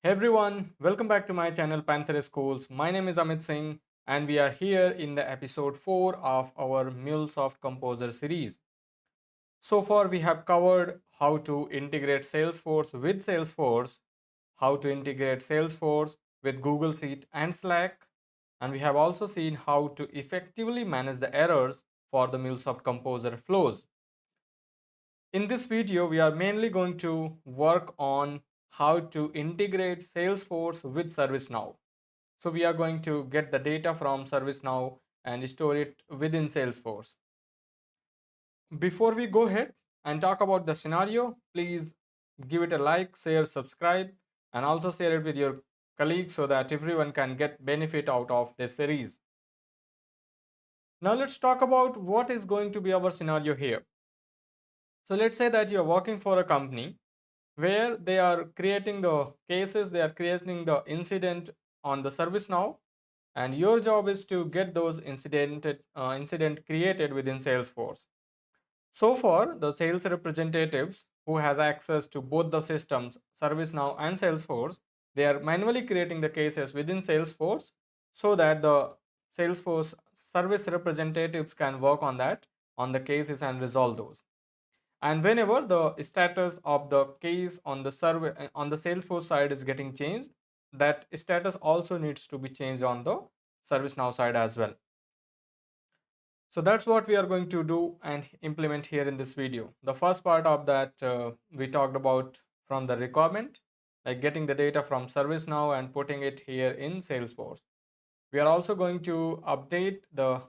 Hey everyone, welcome back to my channel PantherSchools. My name is Amit Singh and we are here in the episode 4 of our Mulesoft Composer series. So far we have covered how to integrate Salesforce with Salesforce, how to integrate Salesforce with Google Sheet and Slack, and we have also seen how to effectively manage the errors for the Mulesoft Composer flows. In this video, we are mainly going to work on how to integrate Salesforce with ServiceNow. So we are going to get the data from ServiceNow and store it within Salesforce. Before we go ahead and talk about the scenario, please give it a like, share, subscribe, and also share it with your colleagues so that everyone can get benefit out of this series. Now let's talk about what is going to be our scenario here. So let's say that you're working for a company where they are creating the cases, they are creating the incident on the ServiceNow, and your job is to get those incident created within Salesforce. So far, the sales representatives who has access to both the systems, ServiceNow and Salesforce, they are manually creating the cases within Salesforce so that the Salesforce service representatives can work on that, on the cases and resolve those. And whenever the status of the case on the server on the Salesforce side is getting changed, that status also needs to be changed on the ServiceNow side as well. So that's what we are going to do and implement here in this video. The first part of that we talked about from the requirement, like getting the data from ServiceNow and putting it here in Salesforce. We are also going to update the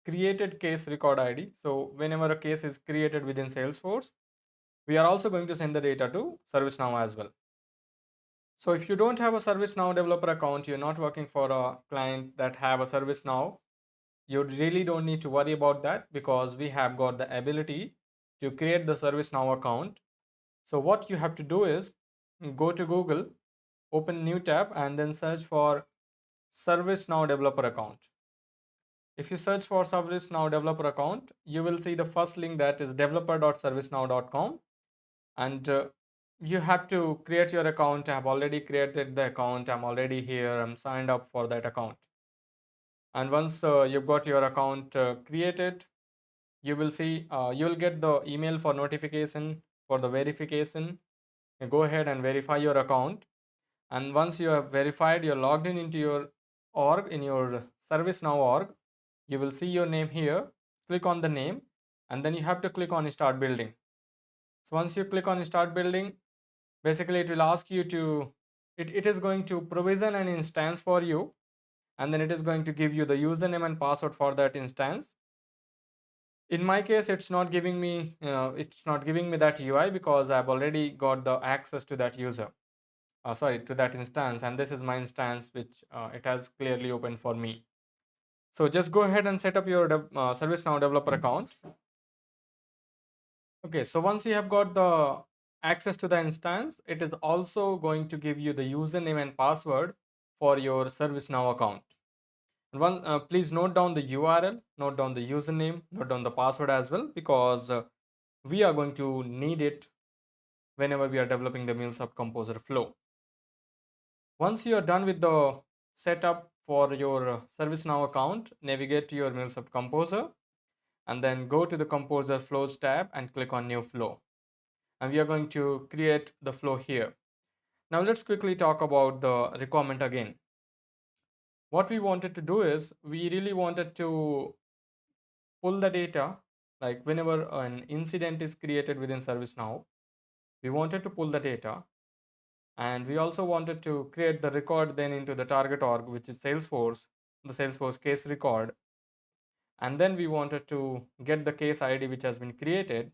created case record ID. So whenever a case is created within Salesforce, we are also going to send the data to ServiceNow as well. So if you don't have a ServiceNow developer account, you're not working for a client that have a ServiceNow, you really don't need to worry about that because we have got the ability to create the ServiceNow account. So what you have to do is go to Google, open new tab and then search for ServiceNow developer account. If you search for ServiceNow developer account, you will see the first link, that is developer.servicenow.com, and you have to create your account. I have already created the account. I'm already here. I'm signed up for that account. And once you've got your account created, you will see you will get the email for notification for the verification. You go ahead and verify your account. And once you have verified, you're logged in into your org, in your ServiceNow org, you will see your name here. Click on the name and then you have to click on start building. So once you click on start building, basically it will ask you to it is going to provision an instance for you, and then it is going to give you the username and password for that instance. In my case, it's not giving me that UI because I've already got the access to that user, sorry, to that instance, and this is my instance which it has clearly opened for me. So just go ahead and set up your ServiceNow developer account. Okay, so once you have got the access to the instance, it is also going to give you the username and password for your ServiceNow account. And please note down the URL, note down the username, note down the password as well, because we are going to need it whenever we are developing the Mulesoft Composer flow. Once you are done with the setup for your ServiceNow account, navigate to your Mulesoft Composer and then go to the Composer Flows tab and click on New Flow. And we are going to create the flow here. Now let's quickly talk about the requirement again. What we wanted to do is we really wanted to pull the data, like whenever an incident is created within ServiceNow, we wanted to pull the data, and we also wanted to create the record then into the target org, which is Salesforce, the Salesforce case record, and then we wanted to get the case ID which has been created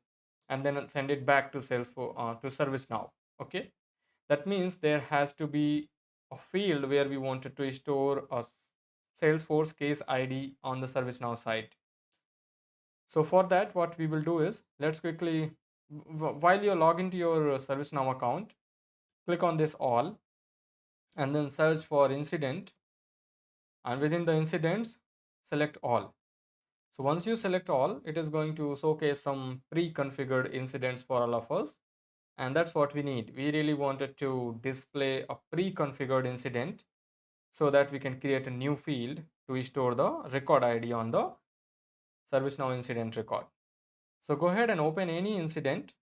and then send it back to Salesforce to ServiceNow. Okay, that means there has to be a field where we wanted to store a Salesforce case ID on the ServiceNow side. So for that, what we will do is, let's quickly, while you log into your ServiceNow account, click on this all and then search for incident, and within the incidents, select all. So once you select all, it is going to showcase some pre-configured incidents for all of us. and that's what we need. We really wanted to display a pre-configured incident so that we can create a new field to store the record ID on the ServiceNow incident record. So go ahead and open any incident.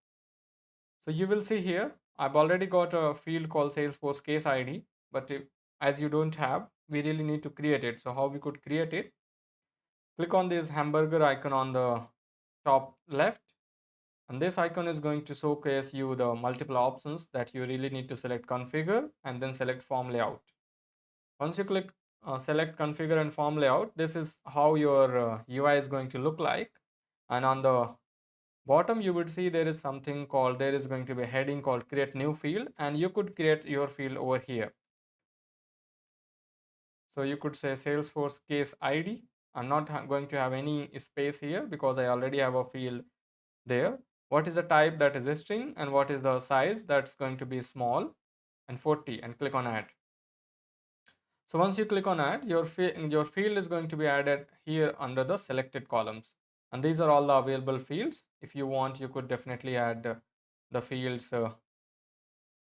So you will see here, I've already got a field called Salesforce case ID, but as you don't have, we really need to create it. So how we could create it? Click on this hamburger icon on the top left, and this icon is going to showcase you the multiple options that you really need to select configure and then select form layout. Once you click select configure and form layout, this is how your UI is going to look like. And on the bottom you would see there is something called, there is going to be a heading called create new field, and you could create your field over here. So you could say Salesforce case ID. I'm not going to have any space here because I already have a field there. What is the type? That is a string. And what is the size? That's going to be small and 40, and click on add. So once you click on add, your field is going to be added here under the selected columns. And these are all the available fields. If you want, you could definitely add the fields to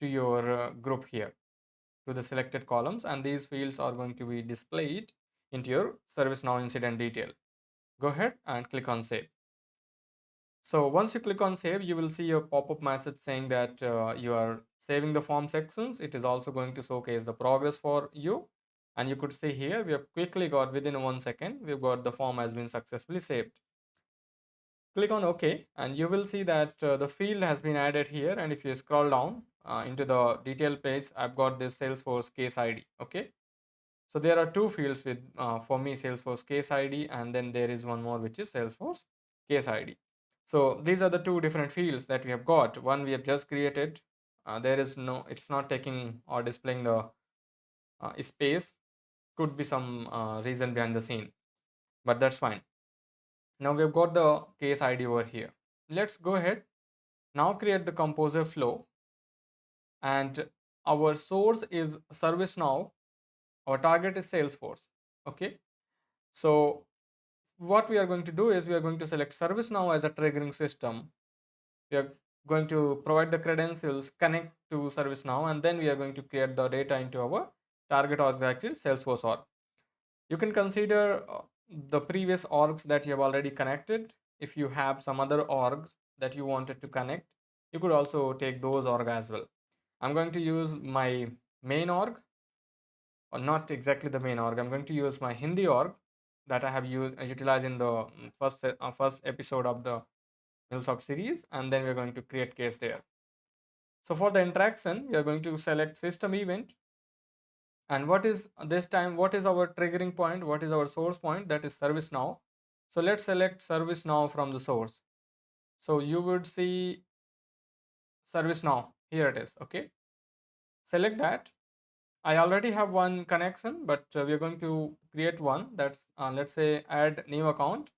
your group here, to the selected columns, and these fields are going to be displayed into your ServiceNow incident detail. Go ahead and click on save. So once you click on save, you will see a pop-up message saying that you are saving the form sections. It is also going to showcase the progress for you. And you could see here, we have quickly got within 1 second, we've got the form has been successfully saved. Click on OK, and you will see that the field has been added here. And if you scroll down into the detail page, I've got this Salesforce case ID. Okay. So there are two fields with for me, Salesforce case ID, and then there is one more which is Salesforce case ID. So these are the two different fields that we have got. One we have just created. There is no, it's not taking or displaying the space. Could be some reason behind the scene, but that's fine. Now we've got the case ID over here. Let's go ahead. Now create the composer flow, and our source is ServiceNow. Our target is Salesforce. Okay. So what we are going to do is we are going to select ServiceNow as a triggering system. We are going to provide the credentials, connect to ServiceNow, and then we are going to create the data into our target org directory, Salesforce org. You can consider the previous orgs that you have already connected. If you have some other orgs that you wanted to connect, you could also take those org as well. I'm going to use my main org, or not exactly the main org. I'm going to use my Hindi org that I have utilized in the first episode of the Mulesoft series, and then we're going to create case there. So for the interaction, we are going to select system event, and what is this time, what is our triggering point, what is our source point? That is ServiceNow. So let's select ServiceNow from the source. So you would see ServiceNow, here it is. Okay, select that. I already have one connection, but we're going to create one. That's let's say add new account.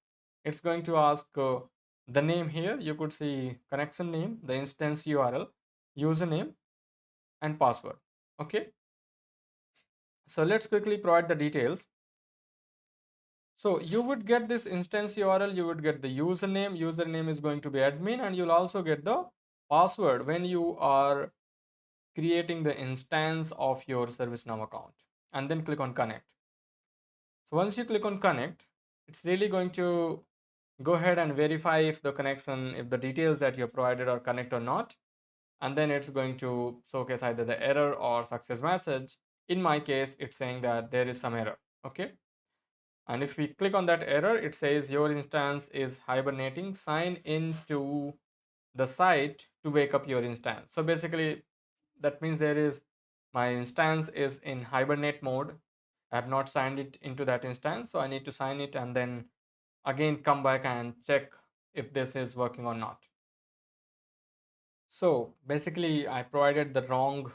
It's going to ask the name here. You could see connection name, the instance URL, username, and password. Okay. So let's quickly provide the details. So you would get this instance URL, you would get the username. Username is going to be admin, and you'll also get the password when you are creating the instance of your ServiceNow account, and then click on connect. So once you click on connect, it's really going to go ahead and verify if the connection, if the details that you have provided are correct or not. And then it's going to showcase either the error or success message. In my case, it's saying that there is some error. Okay. And if we click on that error, it says your instance is hibernating. Sign into the site to wake up your instance. So basically, that means there is, my instance is in hibernate mode. I have not signed it into that instance, so I need to sign it and then again come back and check if this is working or not. So basically, I provided the wrong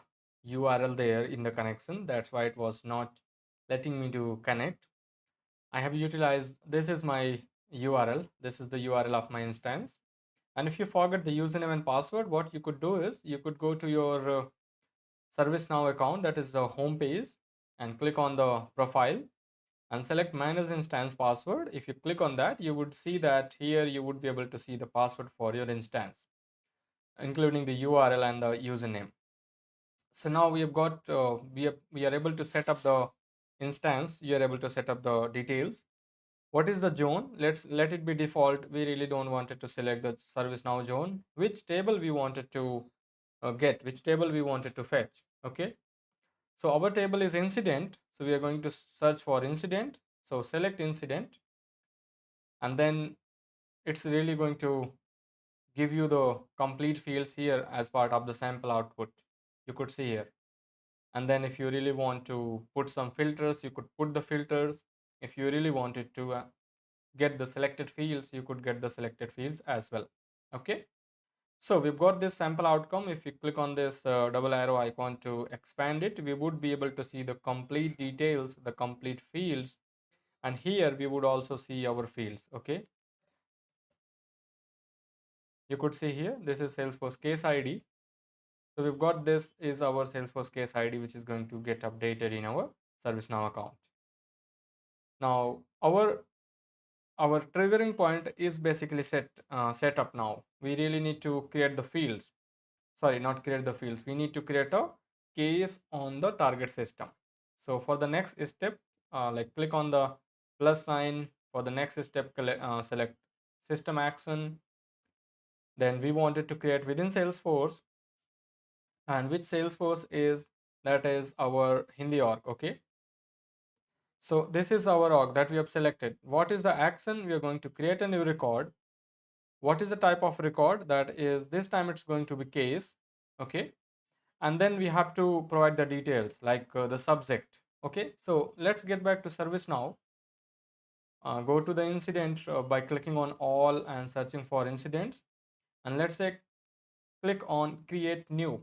URL there in the connection. That's why it was not letting me to connect. I have utilized, this is my URL. This is the URL of my instance. And if you forget the username and password, what you could do is you could go to your ServiceNow account, that is the home page, and click on the profile and select manage instance password. If you click on that, you would see that here you would be able to see the password for your instance. including the URL and the username. So now we have got we are able to set up the instance. You are able to set up the details. What is the zone? Let it be default. We really don't want it to select the ServiceNow zone. Which table we wanted to get, which table we wanted to fetch. Okay, so our table is incident, so we are going to search for incident. So select incident, and then it's really going to give you the complete fields here as part of the sample output. You could see here. And then if you really want to put some filters, you could put the filters. If you really wanted to get the selected fields, you could get the selected fields as well. Okay, so we've got this sample outcome. If you click on this double arrow icon to expand it, we would be able to see the complete details, the complete fields, and here we would also see our fields. Okay, you could see here, this is Salesforce case ID. So we've got, this is our Salesforce case ID, which is going to get updated in our ServiceNow account. Now our triggering point is basically set up. Now we really need to create the fields. Sorry, not create the fields. We need to create a case on the target system. So for the next step, like click on the plus sign. For the next step, select system action. Then we wanted to create within Salesforce, and which Salesforce is, that is our Hindi org. Okay, so this is our org that we have selected. What is the action? We are going to create a new record. What is the type of record? That is, this time it's going to be case. Okay, and then we have to provide the details like the subject. Okay, so let's get back to ServiceNow. Go to the incident by clicking on all and searching for incidents, and let's say click on create new.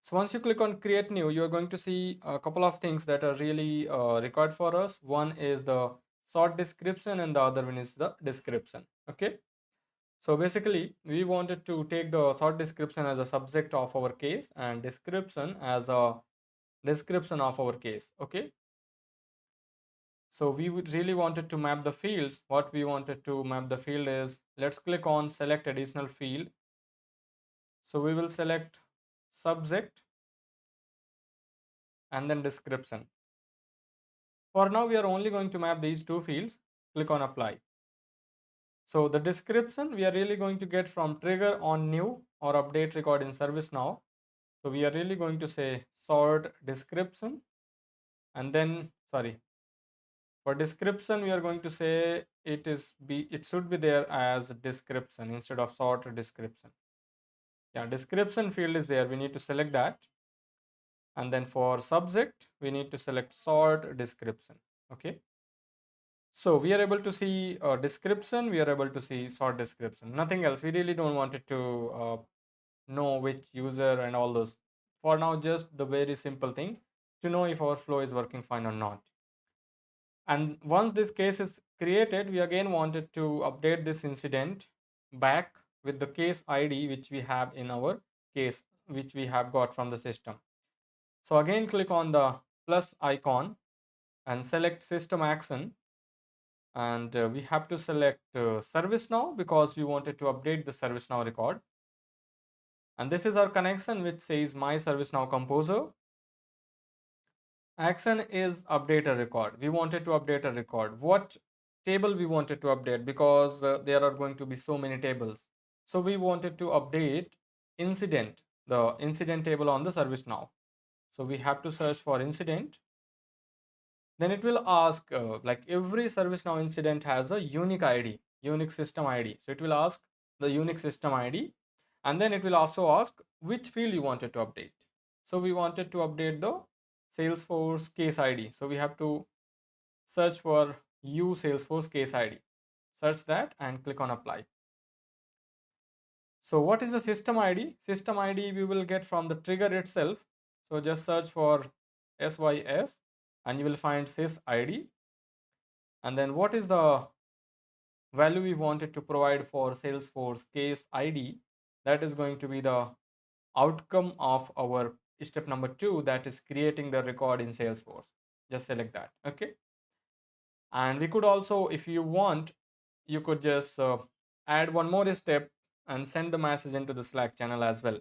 So once you click on create new, you're going to see a couple of things that are really required for us. One is the short description and the other one is the description. Okay, so basically we wanted to take the short description as a subject of our case and description as a description of our case. Okay, so we would really wanted to map the fields. What we wanted to map the field is, let's click on select additional field. So we will select subject and then description. For now, we are only going to map these two fields. Click on apply. So the description we are really going to get from trigger on new or update record in ServiceNow. So we are really going to say sort description, and then, sorry, for description we are going to say it should be there as description instead of sort description. Yeah, description field is there. We need to select that. And then for subject, we need to select sort description. Okay. So we are able to see description, we are able to see sort description, nothing else. We really don't want it to know which user and all those. For now, just the very simple thing to know if our flow is working fine or not. And once this case is created, we again wanted to update this incident back with the case ID which we have in our case, which we have got from the system. So again, click on the plus icon and select system action, and we have to select ServiceNow because we wanted to update the ServiceNow record. And this is our connection which says my ServiceNow composer. Action is update a record. We wanted to update a record. What table we wanted to update, because there are going to be so many tables. So we wanted to update incident, the incident table on the ServiceNow. So we have to search for incident. Then it will ask like every ServiceNow incident has a unique ID, unique system ID. So it will ask the unique system ID, and then it will also ask which field you wanted to update. So we wanted to update the Salesforce case ID. So we have to search for U Salesforce case ID. Search that and click on apply. So what is the system ID? System ID we will get from the trigger itself. So just search for SYS and you will find sys ID. And then what is the value we wanted to provide for Salesforce case ID? That is going to be the outcome of our step number 2, that is creating the record in Salesforce. Just select that. Okay. And we could also, if you want, you could just add one more step and send the message into the Slack channel as well.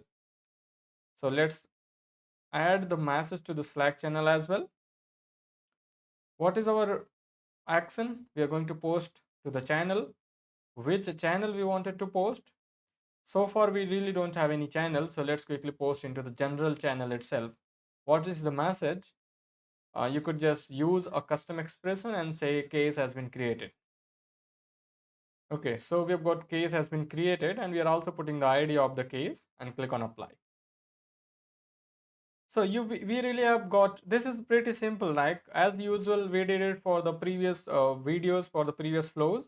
So let's add the message to the Slack channel as well. What is our action? We are going to post to the channel. Which channel we wanted to post? So far we really don't have any channel, so let's quickly post into the general channel itself. What is the message? You could just use a custom expression and say case has been created. Okay, so we've got case has been created, and we are also putting the ID of the case and click on apply. So we really have got, this is pretty simple, like as usual we did it for the previous videos for the previous flows.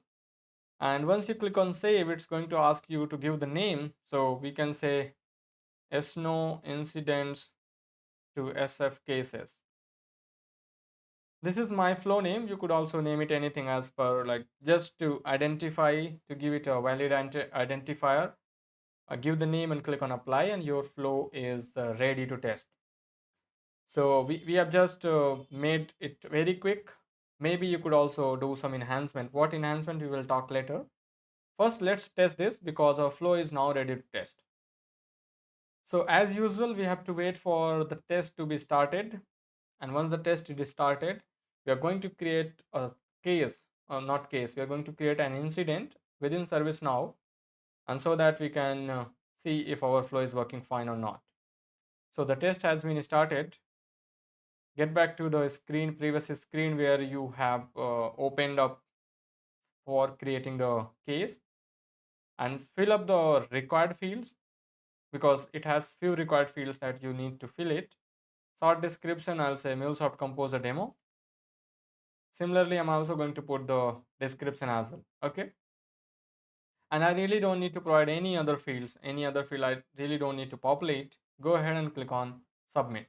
And once you click on save, it's going to ask you to give the name. So we can say SNO incidents to SF cases. This is my flow name. You could also name it anything as per, like just to identify, to give it a valid identifier. Give the name and click on apply, and your flow is ready to test. So we have just made it very quick. Maybe you could also do some enhancement. What enhancement we will talk later. First, let's test this because our flow is now ready to test. So as usual, we have to wait for the test to be started. And once the test is started, we are going to create a case, or not case, we are going to create an incident within ServiceNow, and so that we can see if our flow is working fine or not. So the test has been started. Get back to the screen, previous screen where you have opened up for creating the case, and fill up the required fields, because it has few required fields that you need to fill it. Short description, I'll say Mulesoft Composer demo. Similarly, I'm also going to put the description as well. Okay. And I really don't need to provide any other fields, any other field I really don't need to populate. Go ahead and click on submit.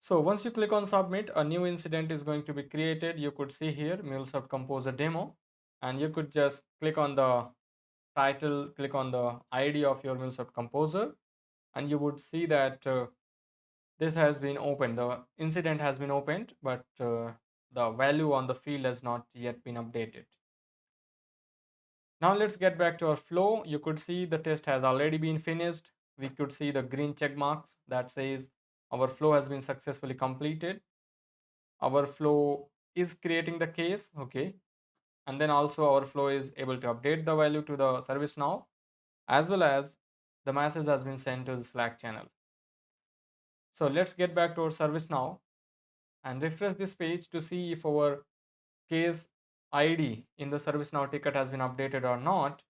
So once you click on submit, a new incident is going to be created. You could see here Mulesoft Composer demo, and you could just click on the title, click on the ID of your Mulesoft Composer, and you would see that this has been opened. The incident has been opened, but the value on the field has not yet been updated. Now let's get back to our flow. You could see the test has already been finished. We could see the green check marks that says our flow has been successfully completed. Our flow is creating the case, okay, and then also our flow is able to update the value to the service now, as well as the message has been sent to the Slack channel. So let's get back to our service now and refresh this page to see if our case ID in the ServiceNow ticket has been updated or not.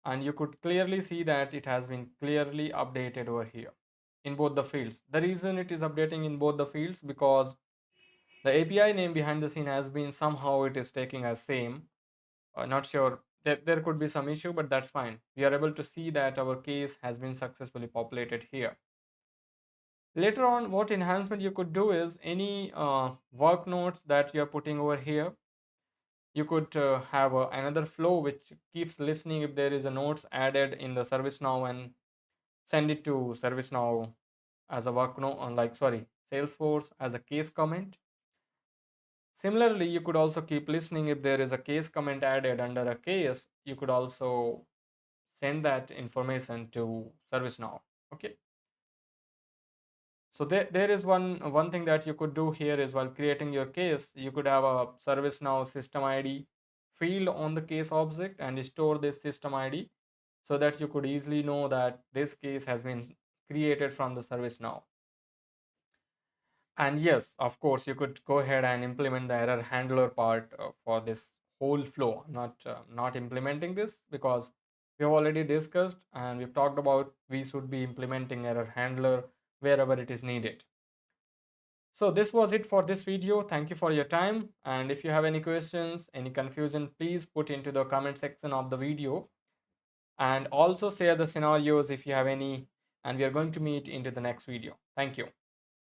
And you could clearly see that it has been clearly updated over here in both the fields. The reason it is updating in both the fields, because the API name behind the scene has been somehow it is taking as same. Not sure, there could be some issue, but that's fine. We are able to see that our case has been successfully populated here. Later on, what enhancement you could do is any work notes that you are putting over here. You could have another flow which keeps listening if there is a notes added in the ServiceNow, and send it to ServiceNow as a work note, Salesforce as a case comment. Similarly, you could also keep listening if there is a case comment added under a case. You could also send that information to ServiceNow. Okay. So there is one thing that you could do here is, while creating your case, you could have a ServiceNow system ID field on the case object and store this system ID, so that you could easily know that this case has been created from the ServiceNow. And yes, of course, you could go ahead and implement the error handler part for this whole flow. Not implementing this because we have already discussed and we've talked about we should be implementing error handler wherever it is needed. So this was it for this video. Thank you for your time. And if you have any questions, any confusion, please put into the comment section of the video, and also share the scenarios if you have any. And we are going to meet into the next video. Thank you.